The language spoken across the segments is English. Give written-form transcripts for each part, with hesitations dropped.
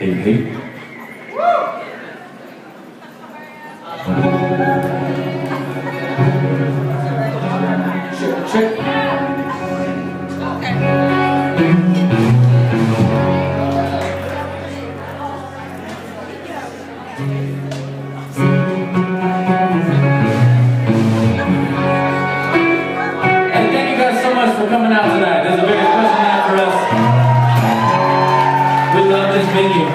Hey, hey. Check, check. And thank you guys so much for coming out tonight. This is a very special night for us. We love this venue.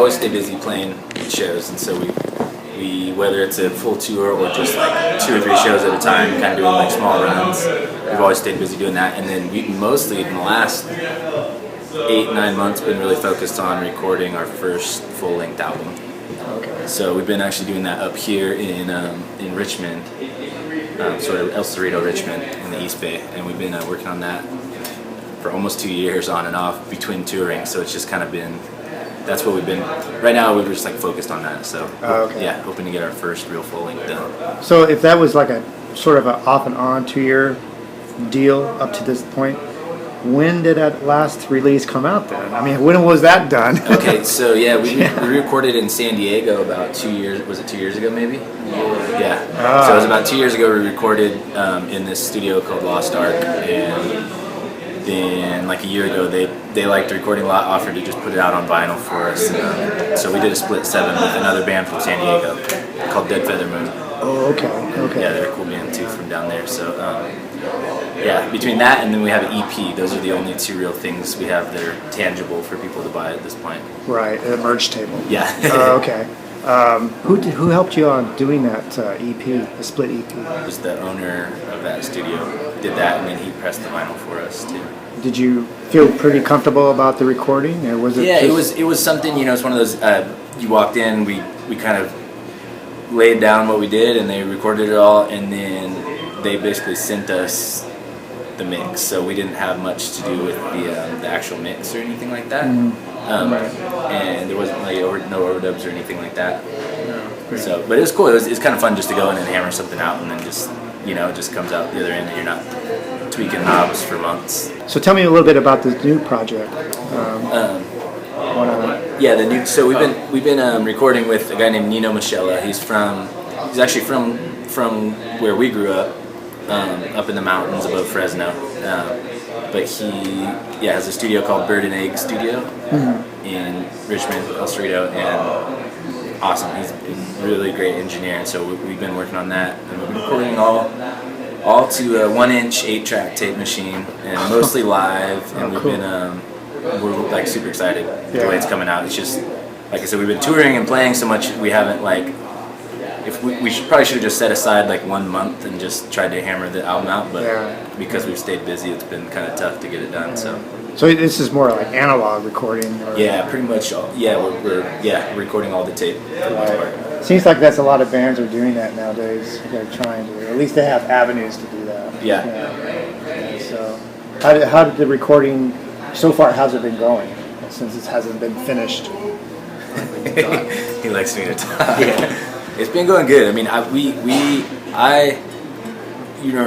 always stay busy playing shows, and so we whether it's a full tour or just like 2 or 3 shows at a time, kind of doing like small runs. We've always stayed busy doing that, and then we mostly in the last 8-9 months been really focused on recording our first full-length album. Okay. So we've been actually doing that up here in Richmond, sort of El Cerrito, Richmond, in the East Bay, and we've been working on that for almost 2 years on and off between touring. So it's just kind of been, that's what we've been, right now we're just like focused on that. So okay. yeah, hoping to get our first real full-length done. So if that was like a sort of an off and on 2-year deal up to this point, when did that last release come out then? I mean, when was that done? Okay, so yeah, we recorded in San Diego about 2 years, was it 2 years ago maybe? Yeah. So it was about 2 years ago we recorded in this studio called Lost Ark, and then like a year ago they liked the recording a lot, offered to just put it out on vinyl for us. So we did a split 7 with another band from San Diego called Dead Feather Moon. Oh, okay. Yeah, they're a cool band too from down there. So yeah, between that and then we have an EP. Those are the only 2 real things we have that are tangible for people to buy at this point. Right, a merch table. Yeah. Okay. Who helped you on doing that EP, the split EP? It was the owner of that studio did that, and then he pressed the vinyl for us too. Did you feel pretty comfortable about the recording, or was it? Yeah, just... it was something. You know, it's one of those. You walked in, we kind of laid down what we did, and they recorded it all, and then they basically sent us the mix. So we didn't have much to do with the actual mix or anything like that. And there wasn't like no overdubs or anything like that. No, so, but it was cool. It was kind of fun just to go in and hammer something out, and then just it just comes out the other end, and you're not tweaking knobs for months. So tell me a little bit about this new project. Yeah, the new. So we've been recording with a guy named Nino Michela. He's actually from where we grew up in the mountains above Fresno. But he has a studio called Bird and Egg Studio in Richmond, El Cerrito, and awesome. He's a really great engineer, and so we've been working on that, and we've been recording all to a 1-inch 8-track tape machine, and mostly live. And we've been we're like super excited the way it's coming out. It's just like I said, we've been touring and playing so much, we haven't like. If we probably should have just set aside like 1 month and just tried to hammer the album out, but because we've stayed busy, it's been kind of tough to get it done. So this is more like analog recording. Yeah, pretty much. We're recording all the tape for the most part. Seems like that's a lot of bands are doing that nowadays. They're trying to, or at least they have avenues to do that. Yeah. So how did the recording so far? How's it been going since it hasn't been finished? He likes me to talk. Yeah. It's been going good. I mean,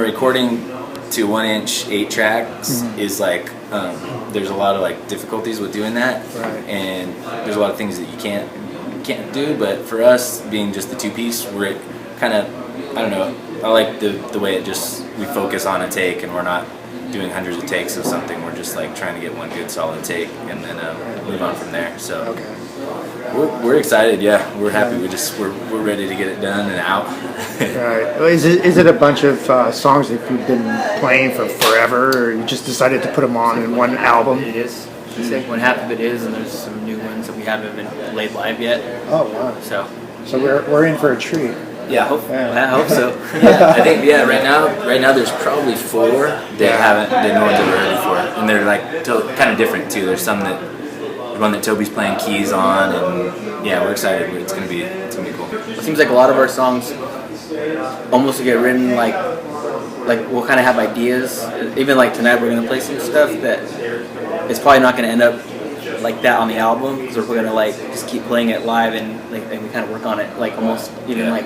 recording to 1-inch 8 tracks is like there's a lot of like difficulties with doing that, and there's a lot of things that you can't do. But for us, being just the 2-piece, we're kind of I don't know. I like the way we focus on a take, and we're not doing hundreds of takes of something. We're just like trying to get one good solid take and then move on from there. So. Okay. We're excited, yeah. We're happy. We're ready to get it done and out. Right. Is it a bunch of songs that you've been playing for forever, or you just decided to put them on in one album? It is. I think one half of it is, and there's some new ones that we haven't been laid live yet. Oh wow. So we're in for a treat. Yeah, I hope so. Yeah, I think right now there's probably 4 that no one's ever heard before, and they're like kind of different too. There's some one that Toby's playing keys on, and we're excited. It's gonna be cool. It seems like a lot of our songs almost get written like we'll kind of have ideas. Even like tonight we're gonna play some stuff that it's probably not gonna end up like that on the album, because we're gonna like just keep playing it live and we kind of work on it like almost even like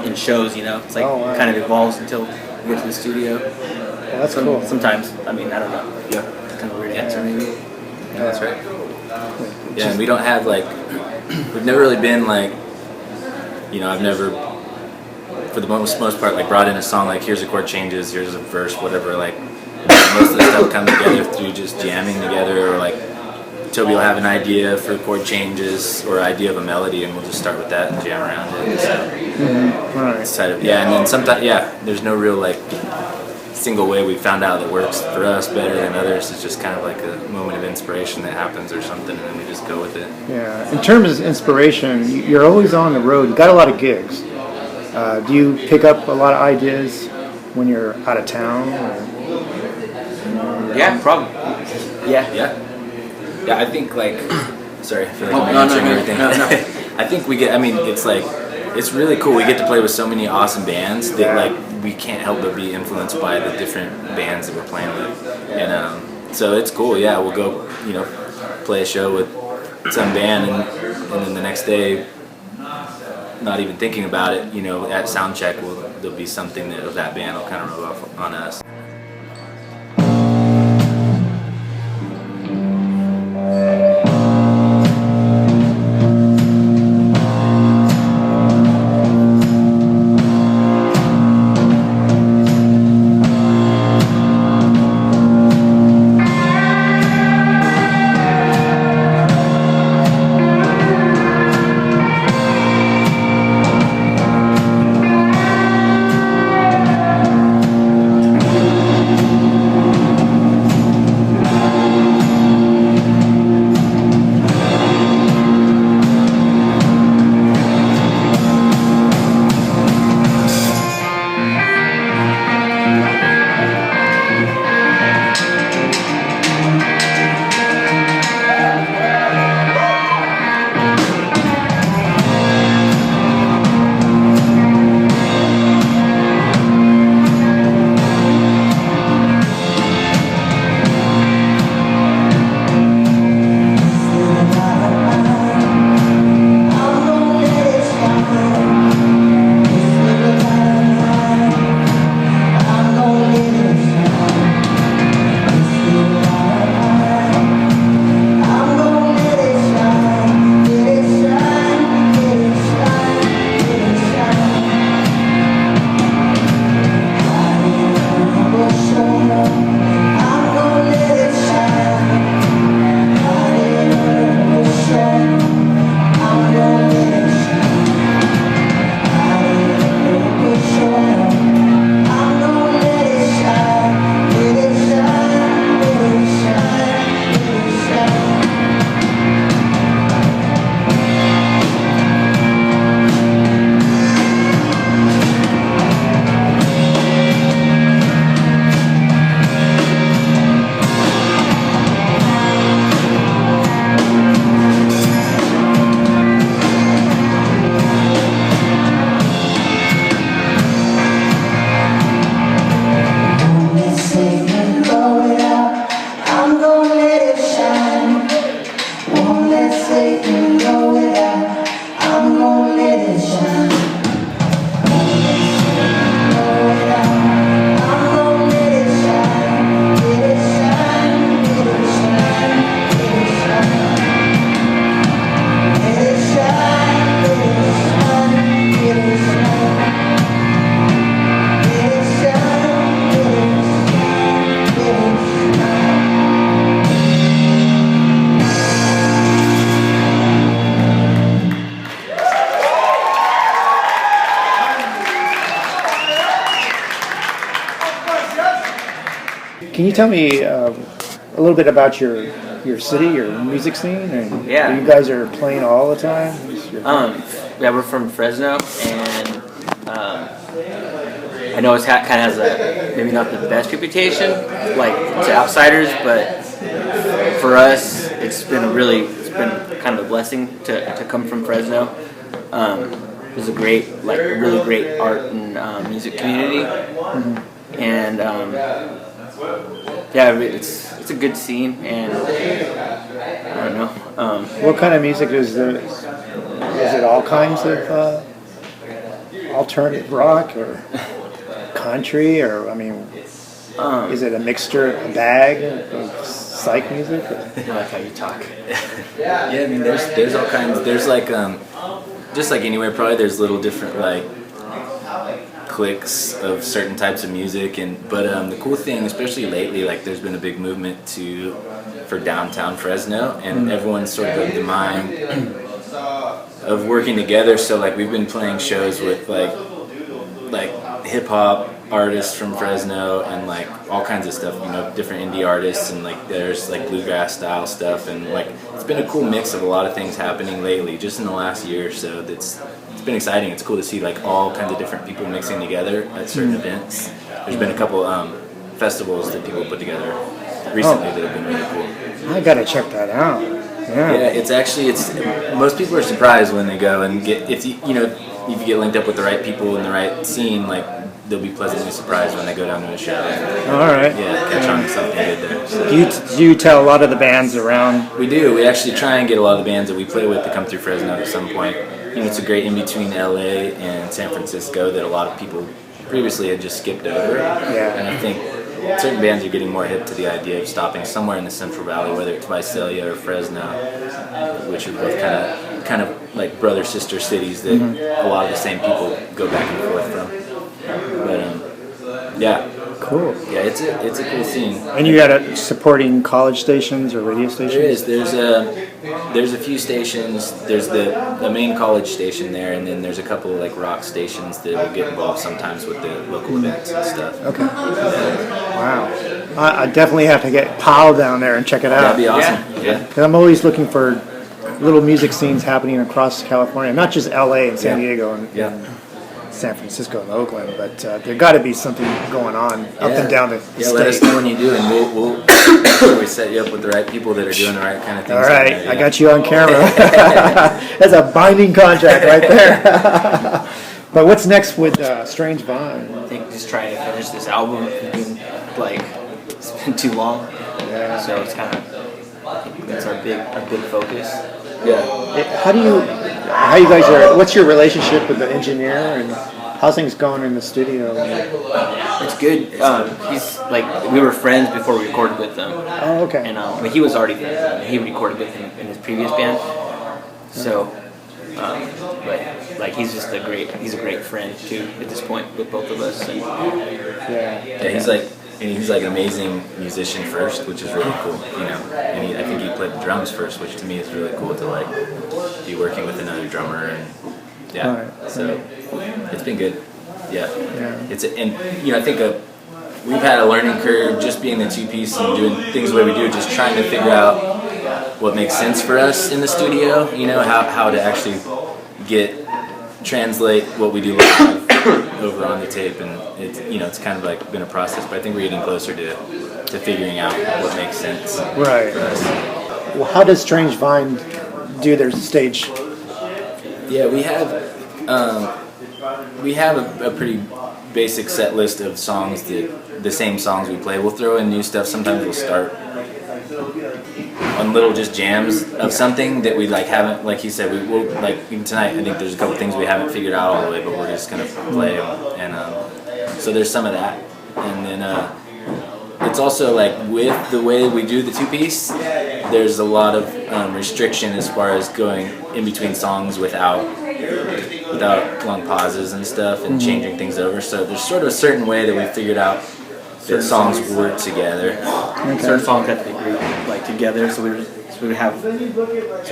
in shows. It's like kind of evolves until we get to the studio. Well, that's cool. Sometimes, I mean, I don't know. Yeah, kind of weird answer maybe. Yeah, that's right. Yeah, and we don't have like, we've never really been like, I've never, for the most part, like brought in a song like here's the chord changes, here's a verse, whatever. Like most of the stuff comes together through just jamming together, or like Toby will have an idea for chord changes or idea of a melody, and we'll just start with that and jam around it. So Right. it's kind of, and then sometimes there's no real like single way we found out that works for us better than others. It's just kind of like a moment of inspiration that happens or something, and then we just go with it. Yeah. In terms of inspiration, you're always on the road. You got a lot of gigs. Do you pick up a lot of ideas when you're out of town? Yeah, probably. Yeah. Yeah, I think like, sorry, I feel like I'm no, answering no, everything. no. I think it's like, it's really cool. We get to play with so many awesome bands that like we can't help but be influenced by the different bands that we're playing with, and so it's cool. Yeah, we'll go, play a show with some band, and then the next day, not even thinking about it, at sound check, there'll be something of that band will kind of rub off on us. Can you tell me a little bit about your city, your music scene? And Yeah. you guys are playing all the time? Yeah, we're from Fresno, and I know it's kind of has maybe not the best reputation, like to outsiders, but for us, it's been kind of a blessing to come from Fresno. There's a really great art and music community, and yeah, it's a good scene, and I don't know. What kind of music is there? Is it all kinds of alternative rock or country, or is it a mixture, a bag of psych music? Or? I like how you talk. Yeah, I mean, there's all kinds. There's like just like anywhere, probably there's little different like cliques of certain types of music, but the cool thing, especially lately, like there's been a big movement for downtown Fresno, and everyone's sort of of the mind of working together. So like we've been playing shows with like hip hop artists from Fresno and like all kinds of stuff, you know, different indie artists, and like there's like bluegrass style stuff, and like it's been a cool mix of a lot of things happening lately, just in the last year or so. It's been exciting. It's cool to see like all kinds of different people mixing together at certain events. There's been a couple festivals that people put together recently that have been really cool. I gotta check that out. Yeah, it's most people are surprised when they go and get, if you get linked up with the right people in the right scene, like they'll be pleasantly surprised when they go down to a show. All right. Yeah, catch on to something good there. So. Do you tell a lot of the bands around? We do. We actually try and get a lot of the bands that we play with to come through Fresno at some point. You know, it's a great in between LA and San Francisco that a lot of people previously had just skipped over. Yeah. And I think certain bands are getting more hip to the idea of stopping somewhere in the Central Valley, whether it's Visalia or Fresno, which are both kind of like brother-sister cities that a lot of the same people go back and forth from. But yeah. Cool. Yeah, it's a cool scene. And you got supporting college stations or radio stations? There is. There's a few stations. There's the main college station there, and then there's a couple of like rock stations that will get involved sometimes with the local events and stuff. Okay. Wow. I definitely have to get Pow down there and check it out. That'd be awesome. Yeah. 'Cause I'm always looking for little music scenes happening across California, not just LA and San Diego and San Francisco and Oakland, but there got to be something going on up and down the state. Let us know when you do, and we'll we set you up with the right people that are doing the right kind of things. All right, I got you on camera. That's a binding contract right there. But what's next with Strange Vine? I think just trying to finish this album. It's been, it's been too long. Yeah. So it's kind of that's our big focus. Yeah. How you guys are? What's your relationship with the engineer, and how's things going in the studio? It's good. He's like, we were friends before we recorded with them. Oh, okay. And I mean, he was already he recorded with him in his previous band. So, but like he's a great friend too at this point with both of us. And, he's like an amazing musician first, which is really cool, you know. And I think he played the drums first, which to me is really cool to like be working with another drummer, and so it's been good. Yeah. I think we've had a learning curve just being the two-piece and doing things the way we do, just trying to figure out what makes sense for us in the studio. You know, how to actually translate what we do live over on the tape, and it's kind of like been a process, but I think we're getting closer to figuring out what makes sense. Right. For us. Well, how does Strange Vine do their stage? Yeah, we have a pretty basic set list of songs the same songs we play. We'll throw in new stuff. Sometimes we'll start on little just jams of something that we haven't, like you said, we will, like even tonight, I think there's a couple things we haven't figured out all the way, but we're just gonna play them, and so there's some of that, and then it's also like with the way we do the two-piece, there's a lot of restriction as far as going in between songs without long pauses and stuff, and changing things over. So there's sort of a certain way that we figured out that songs work together. Okay. Certain songs have to be grouped together, so we have, so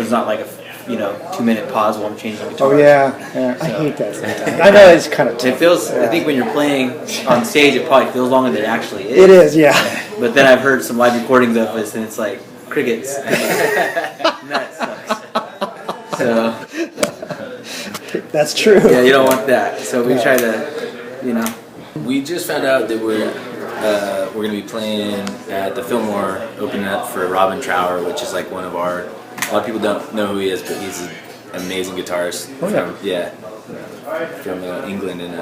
it's not like a 2-minute pause while I'm changing guitar. Oh yeah. I hate that sometimes. I know it's kind of tough. It feels. I think when you're playing on stage, it probably feels longer than it actually is. It is, yeah. But then I've heard some live recordings of this, and it's like crickets. That sucks. So that's true. Yeah, you don't want that. So we try to, We just found out that we're going to be playing at the Fillmore, opening up for Robin Trower, which is like one of our. A lot of people don't know who he is, but he's an amazing guitarist from England, and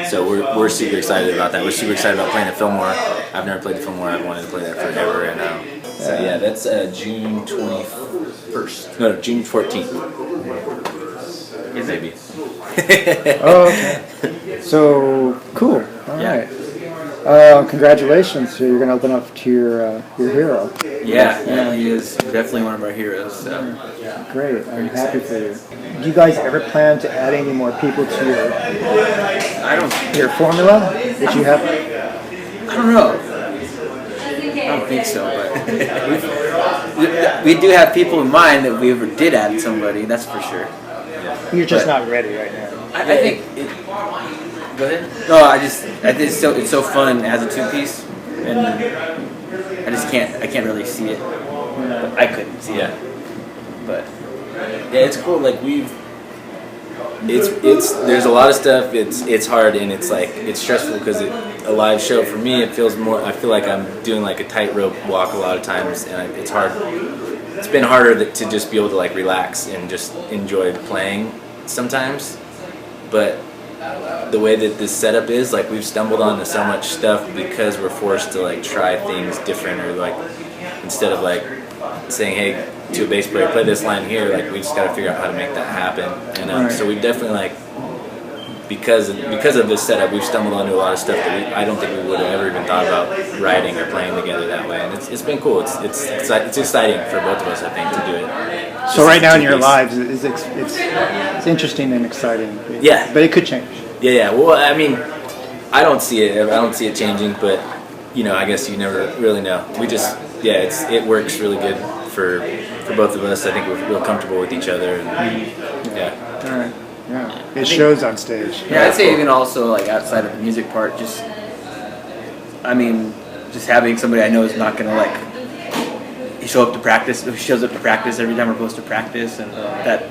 so we're super excited about that. We're super excited about playing at Fillmore. I've never played the Fillmore. I've wanted to play that forever, and so that's June 21st. No, June 14th. Maybe. Oh, okay. So cool. All right. Congratulations! So you're going to open up to your hero. Yeah, he is definitely one of our heroes. So. Great. I'm happy for you. Do you guys ever plan to add any more people to your formula that you have? I don't know. I don't think so, but we do have people in mind that we ever did add somebody. That's for sure. You're just not ready right now. I think Go ahead. No, I think it's so fun. It has a 2-piece, and I can't really see it. I couldn't see it, but yeah, it's cool. Like there's a lot of stuff. It's hard and it's stressful because a live show for me it feels more. I feel like I'm doing like a tightrope walk a lot of times, and it's hard. It's been harder to just be able to like relax and just enjoy playing sometimes, but the way that this setup is, like we've stumbled onto so much stuff because we're forced to like try things different, or like instead of like saying, hey, to a bass player, play this line here, like we just got to figure out how to make that happen. And so we've definitely like because of this setup, we've stumbled onto a lot of stuff that I don't think we would have ever even thought about writing or playing together that way. And it's been cool. It's exciting for both of us, I think, to do it. So right now in your lives, it's interesting and exciting. Yeah, but it could change. Yeah. Well, I mean, I don't see it changing, but I guess you never really know. We just it works really good for both of us. I think we're real comfortable with each other. And, yeah. All right. Yeah. It shows on stage. Yeah, I'd say even also like outside of the music part, just having somebody I know is not gonna like show up to practice. Who shows up to practice every time we're supposed to practice, and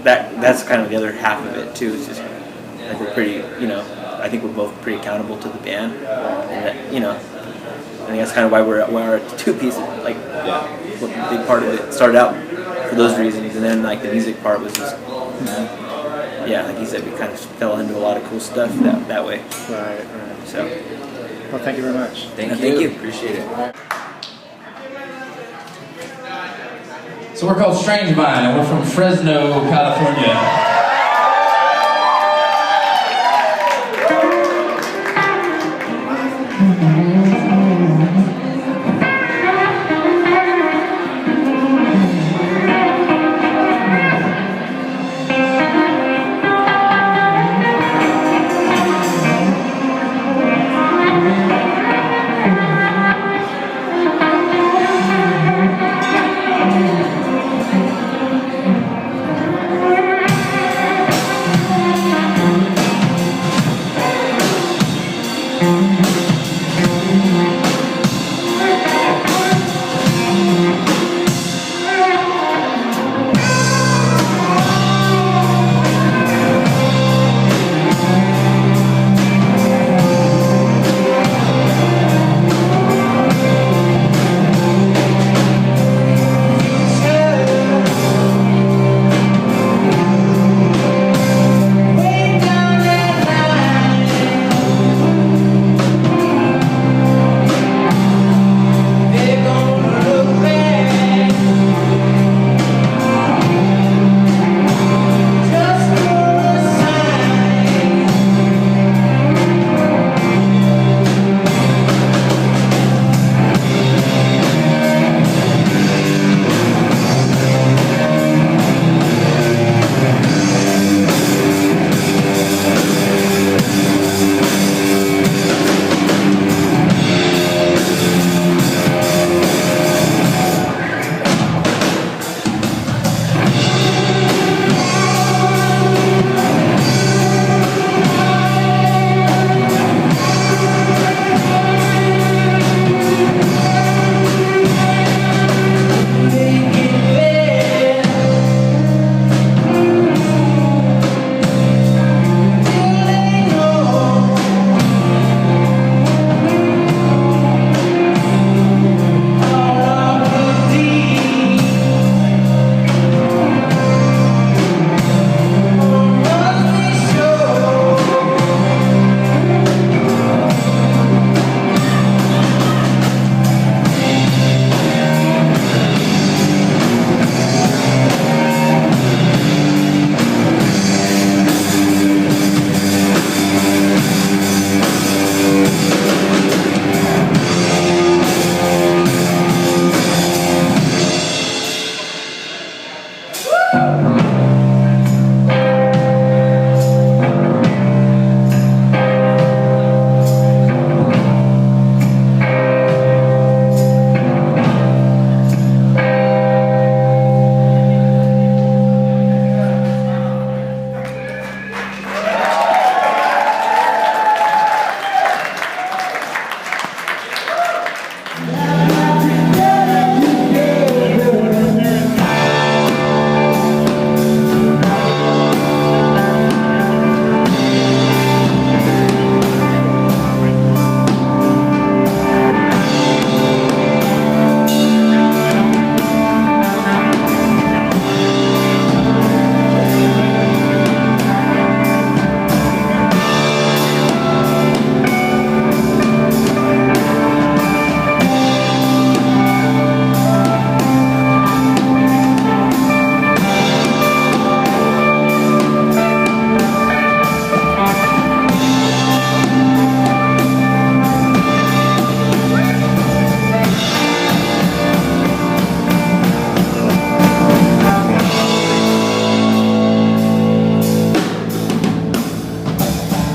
that's kind of the other half of it too. It's just like we're pretty, I think we're both pretty accountable to the band, and that, I think that's kind of why we're a 2-piece. Like, a big part of it started out for those reasons, and then like the music part was just, like you said, we kind of fell into a lot of cool stuff that way. Right. So, well, thank you very much. Thank you. Appreciate it. So we're called Strange Vine, and we're from Fresno, California.